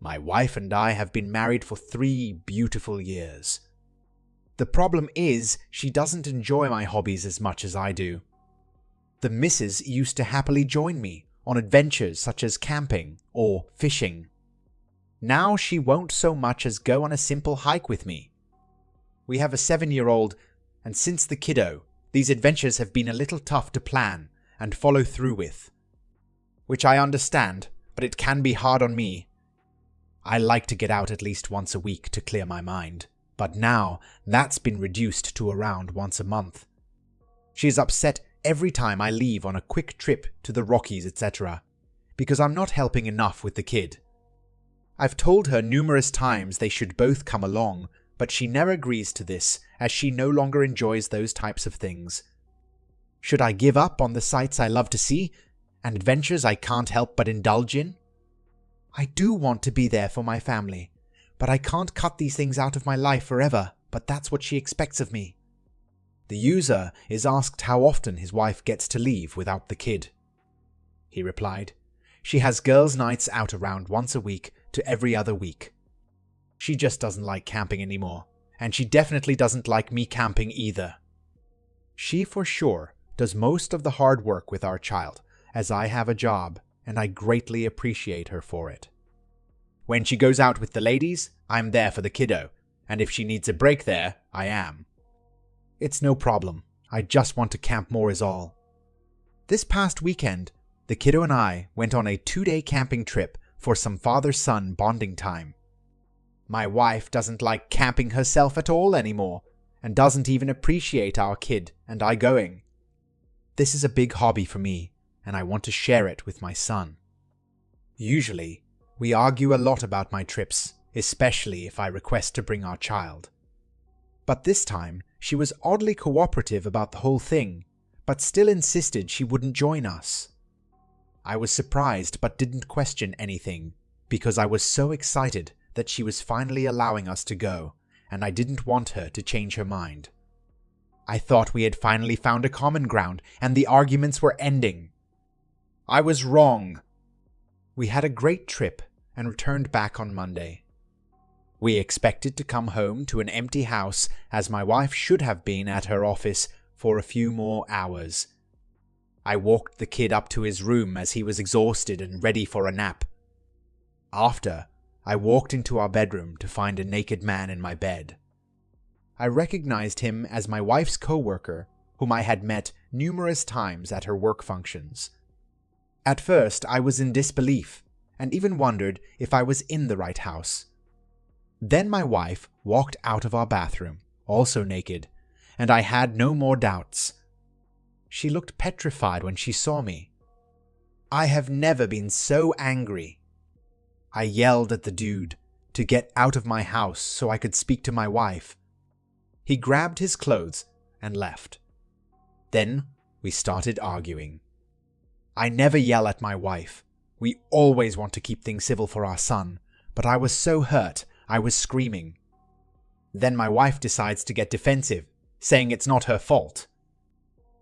My wife and I have been married for 3 beautiful years. The problem is, she doesn't enjoy my hobbies as much as I do. The missus used to happily join me on adventures such as camping or fishing. Now she won't so much as go on a simple hike with me. We have a 7-year-old, and since the kiddo, these adventures have been a little tough to plan and follow through with. Which I understand, but it can be hard on me. I like to get out at least once a week to clear my mind, but now that's been reduced to around once a month. She's upset every time I leave on a quick trip to the Rockies, etc., because I'm not helping enough with the kid. I've told her numerous times they should both come along, but she never agrees to this as she no longer enjoys those types of things. Should I give up on the sights I love to see and adventures I can't help but indulge in? I do want to be there for my family, but I can't cut these things out of my life forever, but that's what she expects of me. The user is asked how often his wife gets to leave without the kid. He replied, she has girls' nights out around once a week to every other week. She just doesn't like camping anymore, and she definitely doesn't like me camping either. She for sure does most of the hard work with our child, as I have a job, and I greatly appreciate her for it. When she goes out with the ladies, I'm there for the kiddo, and if she needs a break there, I am. It's no problem. I just want to camp more is all. This past weekend, the kiddo and I went on a 2-day camping trip for some father-son bonding time. My wife doesn't like camping herself at all anymore, and doesn't even appreciate our kid and I going. This is a big hobby for me, and I want to share it with my son. Usually, we argue a lot about my trips, especially if I request to bring our child. But this time, she was oddly cooperative about the whole thing, but still insisted she wouldn't join us. I was surprised but didn't question anything, because I was so excited that she was finally allowing us to go, and I didn't want her to change her mind. I thought we had finally found a common ground, and the arguments were ending. I was wrong. We had a great trip and returned back on Monday. We expected to come home to an empty house as my wife should have been at her office for a few more hours. I walked the kid up to his room as he was exhausted and ready for a nap. After, I walked into our bedroom to find a naked man in my bed. I recognized him as my wife's co-worker, whom I had met numerous times at her work functions. At first, I was in disbelief and even wondered if I was in the right house. Then my wife walked out of our bathroom, also naked, and I had no more doubts. She looked petrified when she saw me. I have never been so angry. I yelled at the dude to get out of my house so I could speak to my wife. He grabbed his clothes and left. Then we started arguing. I never yell at my wife. We always want to keep things civil for our son, but I was so hurt I was screaming. Then my wife decides to get defensive, saying it's not her fault.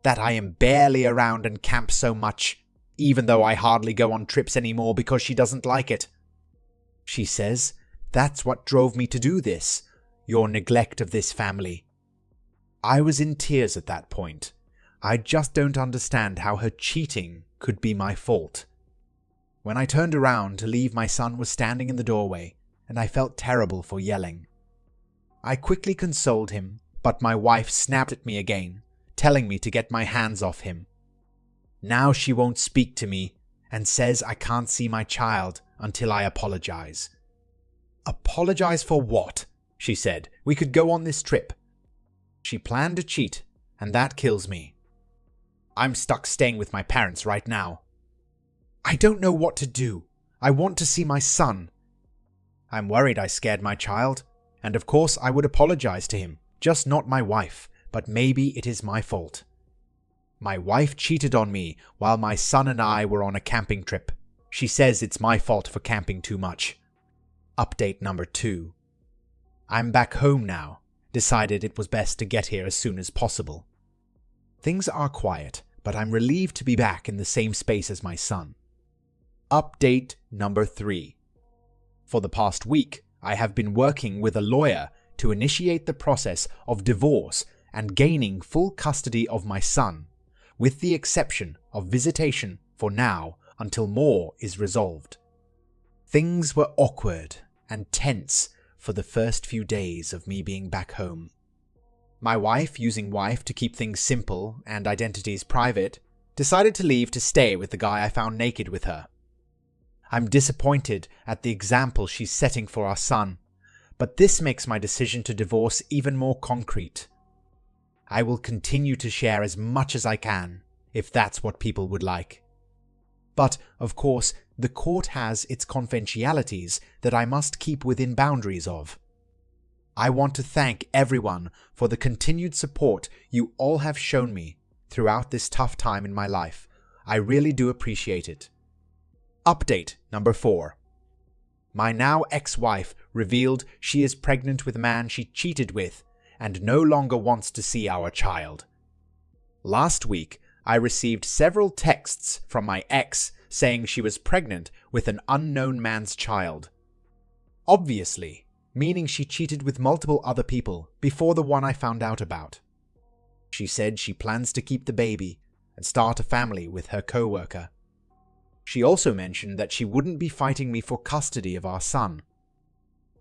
That I am barely around and camp so much, even though I hardly go on trips anymore because she doesn't like it. She says, that's what drove me to do this, your neglect of this family. I was in tears at that point. I just don't understand how her cheating could be my fault. When I turned around to leave, my son was standing in the doorway, and I felt terrible for yelling. I quickly consoled him, but my wife snapped at me again, telling me to get my hands off him. Now she won't speak to me and says I can't see my child until I apologize. Apologize for what? She said. We could go on this trip. She planned to cheat, and that kills me. I'm stuck staying with my parents right now. I don't know what to do. I want to see my son. I'm worried I scared my child, and of course I would apologize to him, just not my wife, but maybe it is my fault. My wife cheated on me while my son and I were on a camping trip. She says it's my fault for camping too much. Update number 2. I'm back home now. Decided it was best to get here as soon as possible. Things are quiet, but I'm relieved to be back in the same space as my son. Update number 3. For the past week, I have been working with a lawyer to initiate the process of divorce and gaining full custody of my son, with the exception of visitation for now until more is resolved. Things were awkward and tense for the first few days of me being back home. My wife, using wife to keep things simple and identities private, decided to leave to stay with the guy I found naked with her. I'm disappointed at the example she's setting for our son, but this makes my decision to divorce even more concrete. I will continue to share as much as I can, if that's what people would like. But, of course, the court has its confidentialities that I must keep within boundaries of. I want to thank everyone for the continued support you all have shown me throughout this tough time in my life. I really do appreciate it. Update number 4. My now ex-wife revealed she is pregnant with a man she cheated with and no longer wants to see our child. Last week, I received several texts from my ex saying she was pregnant with an unknown man's child. Obviously, meaning she cheated with multiple other people before the one I found out about. She said she plans to keep the baby and start a family with her co-worker. She also mentioned that she wouldn't be fighting me for custody of our son.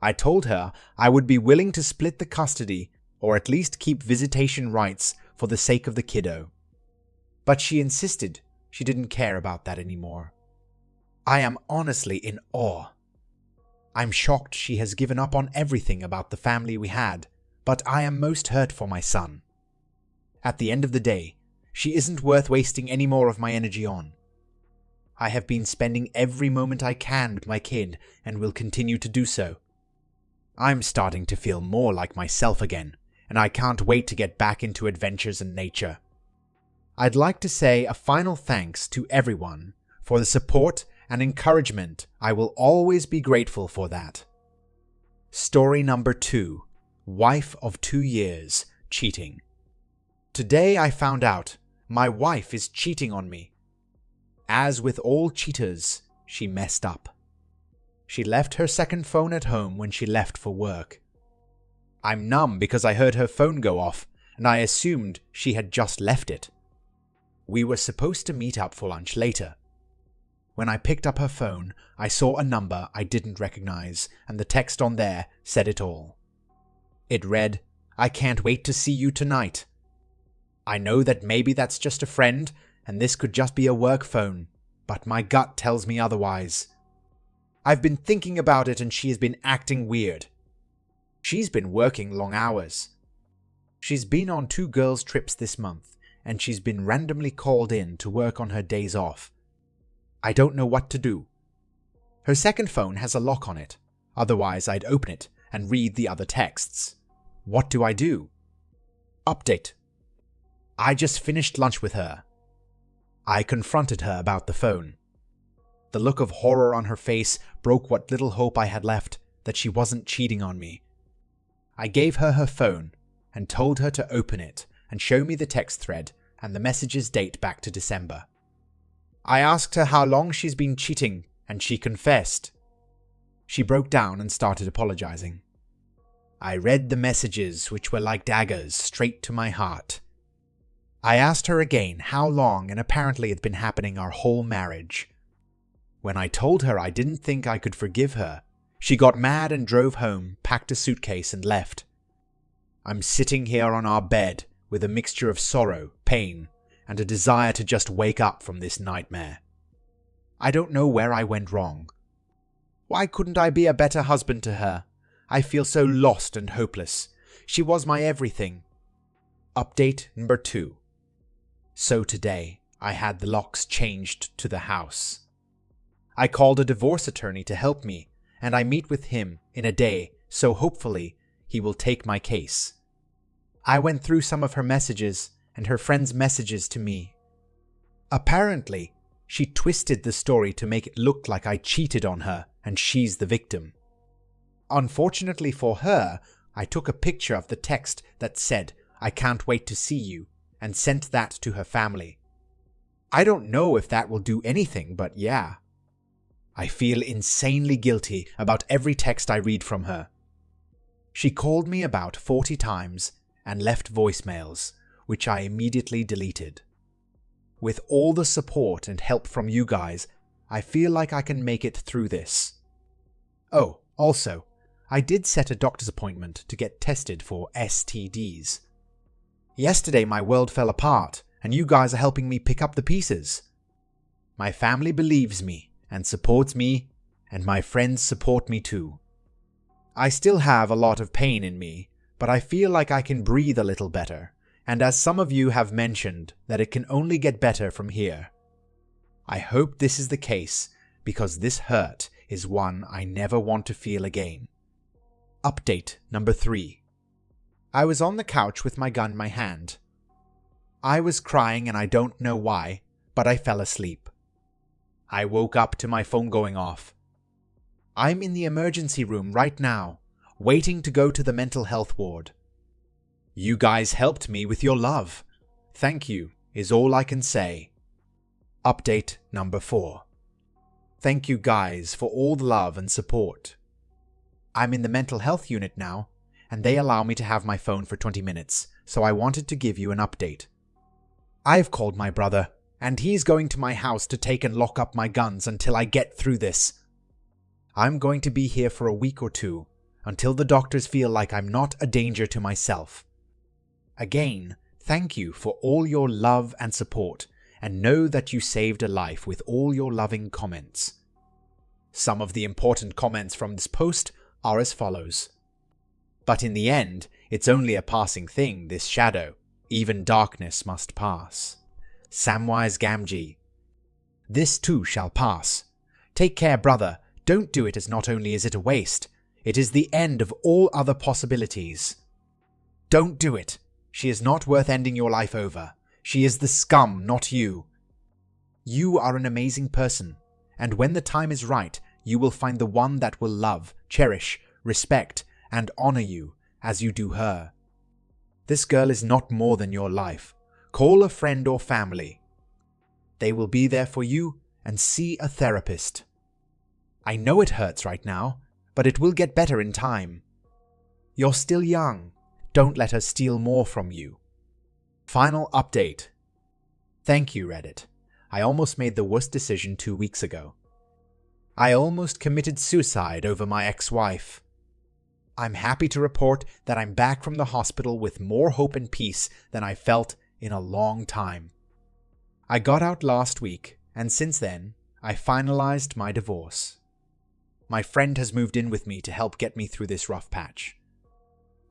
I told her I would be willing to split the custody or at least keep visitation rights for the sake of the kiddo. But she insisted she didn't care about that anymore. I am honestly in awe. I'm shocked she has given up on everything about the family we had, but I am most hurt for my son. At the end of the day, she isn't worth wasting any more of my energy on. I have been spending every moment I can with my kid and will continue to do so. I'm starting to feel more like myself again, and I can't wait to get back into adventures and nature. I'd like to say a final thanks to everyone for the support and encouragement. I will always be grateful for that. Story number 2. Wife of 2 years, cheating. Today I found out my wife is cheating on me. As with all cheaters, she messed up. She left her second phone at home when she left for work. I'm numb because I heard her phone go off and I assumed she had just left it. We were supposed to meet up for lunch later. When I picked up her phone, I saw a number I didn't recognize, and the text on there said it all. It read, "I can't wait to see you tonight." I know that maybe that's just a friend, and this could just be a work phone, but my gut tells me otherwise. I've been thinking about it and she has been acting weird. She's been working long hours. She's been on 2 girls' trips this month, and she's been randomly called in to work on her days off. I don't know what to do. Her second phone has a lock on it, otherwise I'd open it and read the other texts. What do I do? Update. I just finished lunch with her. I confronted her about the phone. The look of horror on her face broke what little hope I had left that she wasn't cheating on me. I gave her her phone and told her to open it and show me the text thread and the messages date back to December. I asked her how long she's been cheating, and she confessed. She broke down and started apologizing. I read the messages, which were like daggers, straight to my heart. I asked her again how long, and apparently it had been happening our whole marriage. When I told her I didn't think I could forgive her, she got mad and drove home, packed a suitcase and left. I'm sitting here on our bed with a mixture of sorrow, pain, and a desire to just wake up from this nightmare. I don't know where I went wrong. Why couldn't I be a better husband to her? I feel so lost and hopeless. She was my everything. Update number 2. So today, I had the locks changed to the house. I called a divorce attorney to help me, and I meet with him in a day, so hopefully he will take my case. I went through some of her messages and her friends' messages to me. Apparently, she twisted the story to make it look like I cheated on her and she's the victim. Unfortunately for her, I took a picture of the text that said, "I can't wait to see you," and sent that to her family. I don't know if that will do anything, but yeah. I feel insanely guilty about every text I read from her. She called me about 40 times and left voicemails, which I immediately deleted. With all the support and help from you guys, I feel like I can make it through this. Oh, also, I did set a doctor's appointment to get tested for STDs. Yesterday my world fell apart, and you guys are helping me pick up the pieces. My family believes me and supports me, and my friends support me too. I still have a lot of pain in me, but I feel like I can breathe a little better, and as some of you have mentioned, that it can only get better from here. I hope this is the case, because this hurt is one I never want to feel again. Update number 3. I was on the couch with my gun in my hand. I was crying and I don't know why, but I fell asleep. I woke up to my phone going off. I'm in the emergency room right now, waiting to go to the mental health ward. You guys helped me with your love. Thank you is all I can say. Update number 4. Thank you guys for all the love and support. I'm in the mental health unit now, and they allow me to have my phone for 20 minutes, so I wanted to give you an update. I've called my brother, and he's going to my house to take and lock up my guns until I get through this. I'm going to be here for a week or 2, until the doctors feel like I'm not a danger to myself. Again, thank you for all your love and support, and know that you saved a life with all your loving comments. Some of the important comments from this post are as follows. But in the end, it's only a passing thing, this shadow. Even darkness must pass. Samwise Gamgee. This too shall pass. Take care, brother. Don't do it, as not only is it a waste, it is the end of all other possibilities. Don't do it. She is not worth ending your life over. She is the scum, not you. You are an amazing person, and when the time is right, you will find the one that will love, cherish, respect, and honor you as you do her. This girl is not more than your life. Call a friend or family. They will be there for you, and see a therapist. I know it hurts right now, but it will get better in time. You're still young. Don't let her steal more from you. Final update. Thank you, Reddit. I almost made the worst decision 2 weeks ago. I almost committed suicide over my ex-wife. I'm happy to report that I'm back from the hospital with more hope and peace than I felt in a long time. I got out last week, and since then, I finalized my divorce. My friend has moved in with me to help get me through this rough patch.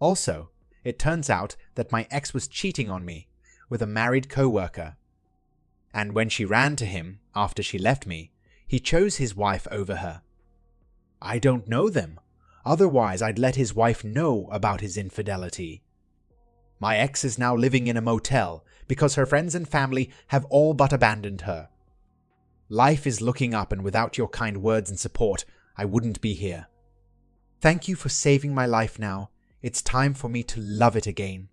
Also, it turns out that my ex was cheating on me with a married co-worker. And when she ran to him after she left me, he chose his wife over her. I don't know them. Otherwise, I'd let his wife know about his infidelity. My ex is now living in a motel because her friends and family have all but abandoned her. Life is looking up, and without your kind words and support, I wouldn't be here. Thank you for saving my life now. It's time for me to love it again.